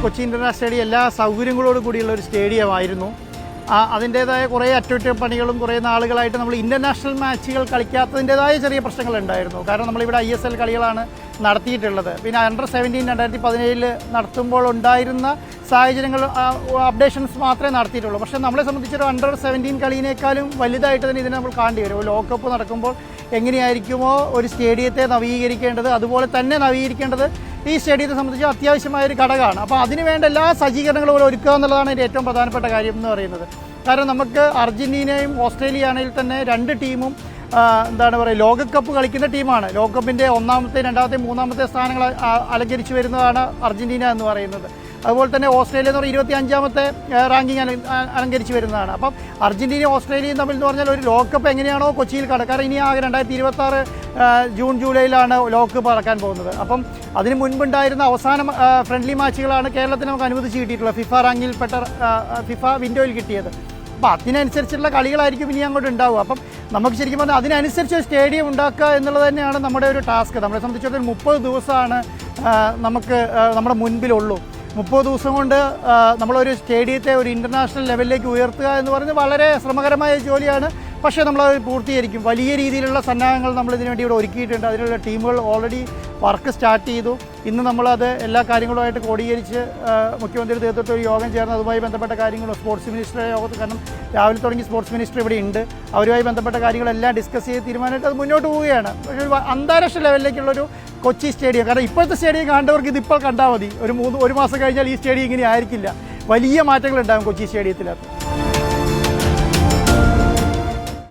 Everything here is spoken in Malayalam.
കൊച്ചി ഇൻ്റർനാഷണൽ സ്റ്റേഡിയം എല്ലാ സൗകര്യങ്ങളോടും കൂടിയുള്ള ഒരു സ്റ്റേഡിയമായിരുന്നു. അതിൻ്റേതായ കുറേ അറ്റകുറ്റപ്പണികളും കുറേ നാളുകളായിട്ട് നമ്മൾ ഇൻ്റർനാഷണൽ മാച്ചുകൾ കളിക്കാത്തതിൻ്റേതായ ചെറിയ പ്രശ്നങ്ങളുണ്ടായിരുന്നു. കാരണം നമ്മളിവിടെ ISL കളികളാണ് നടത്തിയിട്ടുള്ളത്. പിന്നെ അണ്ടർ 17 2017 നടത്തുമ്പോൾ ഉണ്ടായിരുന്ന സാഹചര്യങ്ങൾ അപ്ഡേഷൻസ് മാത്രമേ നടത്തിയിട്ടുള്ളൂ. പക്ഷേ നമ്മളെ സംബന്ധിച്ചൊരു അണ്ടർ 17 കളിയിനേക്കാളും വലുതായിട്ട് തന്നെ ഇതിനെ നമ്മൾ കാണേണ്ടി വരും. ലോകകപ്പ് നടക്കുമ്പോൾ എങ്ങനെയായിരിക്കുമോ ഒരു സ്റ്റേഡിയത്തെ നവീകരിക്കേണ്ടത്, അതുപോലെ തന്നെ നവീകരിക്കേണ്ടത് ഈ സ്റ്റേഡിയത്തെ സംബന്ധിച്ച് അത്യാവശ്യമായൊരു ഘടകമാണ്. അപ്പോൾ അതിനുവേണ്ട എല്ലാ സജ്ജീകരണങ്ങളും ഒരുക്കുക എന്നുള്ളതാണ് ഇതിൻ്റെ ഏറ്റവും പ്രധാനപ്പെട്ട കാര്യം എന്ന് പറയുന്നത്. കാരണം നമുക്ക് അർജൻറ്റീനയും ഓസ്ട്രേലിയ ആണെങ്കിൽ തന്നെ രണ്ട് ടീമും എന്താണ് പറയുക, ലോകകപ്പ് കളിക്കുന്ന ടീമാണ്. ലോകകപ്പിൻ്റെ 1ാമത്തെ 2ാമത്തെ 3ാമത്തെ സ്ഥാനങ്ങൾ അലങ്കരിച്ച് വരുന്നതാണ് അർജൻറ്റീന എന്ന് പറയുന്നത്. അതുപോലെ തന്നെ ഓസ്ട്രേലിയ എന്ന് പറഞ്ഞാൽ 25ാമത്തെ റാങ്കിങ് അലങ്കരിച്ച് വരുന്നതാണ്. അപ്പം അർജൻറ്റീനയും ഓസ്ട്രേലിയയും തമ്മിൽ എന്ന് പറഞ്ഞാൽ ഒരു ലോകകപ്പ് എങ്ങനെയാണോ കൊച്ചിയിൽ കാരണം ഇനി ആകെ 2026 ജൂൺ ജൂലൈയിലാണ് ലോകകപ്പ് നടക്കാൻ പോകുന്നത്. അപ്പം അതിന് മുൻപുണ്ടായിരുന്ന അവസാന ഫ്രണ്ട്ലി മാച്ചുകളാണ് കേരളത്തിന് നമുക്ക് അനുവദിച്ച് കിട്ടിയിട്ടുള്ളത്, ഫിഫ റാങ്കിൽപ്പെട്ട ഫിഫ വിൻഡോയിൽ കിട്ടിയത്. അപ്പോൾ അതിനനുസരിച്ചുള്ള കളികളായിരിക്കും ഇനി അങ്ങോട്ട് ഉണ്ടാവുക. അപ്പം നമുക്ക് ശരിക്കും പറഞ്ഞാൽ അതിനനുസരിച്ച് സ്റ്റേഡിയം ഉണ്ടാക്കുക എന്നുള്ളത് തന്നെയാണ് നമ്മുടെ ഒരു ടാസ്ക്. നമ്മളെ സംബന്ധിച്ചിടത്തോളം 30 ദിവസമാണ് നമുക്ക് നമ്മുടെ മുൻപിലുള്ളൂ. 30 ദിവസം കൊണ്ട് നമ്മളൊരു സ്റ്റേഡിയത്തെ ഒരു ഇൻ്റർനാഷണൽ ലെവലിലേക്ക് ഉയർത്തുക എന്ന് പറഞ്ഞാൽ വളരെ ശ്രമകരമായ ജോലിയാണ്. പക്ഷേ നമ്മളത് പൂർത്തീകരിക്കും. വലിയ രീതിയിലുള്ള സന്നാഹങ്ങൾ നമ്മളിതിനു വേണ്ടി ഇവിടെ ഒരുക്കിയിട്ടുണ്ട്. അതിനുള്ള ടീമുകൾ ഓൾറെഡി വർക്ക് സ്റ്റാർട്ട് ചെയ്തു. ഇന്ന് നമ്മളത് എല്ലാ കാര്യങ്ങളുമായിട്ട് ക്രോഡീകരിച്ച് മുഖ്യമന്ത്രിയുടെ നേതൃത്വത്തിൽ ഒരു യോഗം ചേർന്ന് അതുമായി ബന്ധപ്പെട്ട കാര്യങ്ങളും സ്പോർട്സ് മിനിസ്റ്ററുടെ യോഗത്തിൽ, കാരണം രാവിലെ തുടങ്ങി സ്പോർട്സ് മിനിസ്റ്റർ ഇവിടെ ഉണ്ട്, അവരുമായി ബന്ധപ്പെട്ട കാര്യങ്ങളെല്ലാം ഡിസ്കസ് ചെയ്ത് തീരുമാനമായിട്ട് അത് മുന്നോട്ട് പോവുകയാണ്. പക്ഷേ ഒരു അന്താരാഷ്ട്ര ലെവലിലേക്കുള്ളൊരു കൊച്ചി സ്റ്റേഡിയം, കാരണം ഇപ്പോഴത്തെ സ്റ്റേഡിയം കണ്ടവർക്ക് ഇതിപ്പോൾ കണ്ടാൽ മതി, ഒരു മാസം കഴിഞ്ഞാൽ ഈ സ്റ്റേഡിയം ഇങ്ങനെ ആയിരിക്കില്ല. വലിയ മാറ്റങ്ങളുണ്ടാകും കൊച്ചി സ്റ്റേഡിയത്തിനകത്ത്.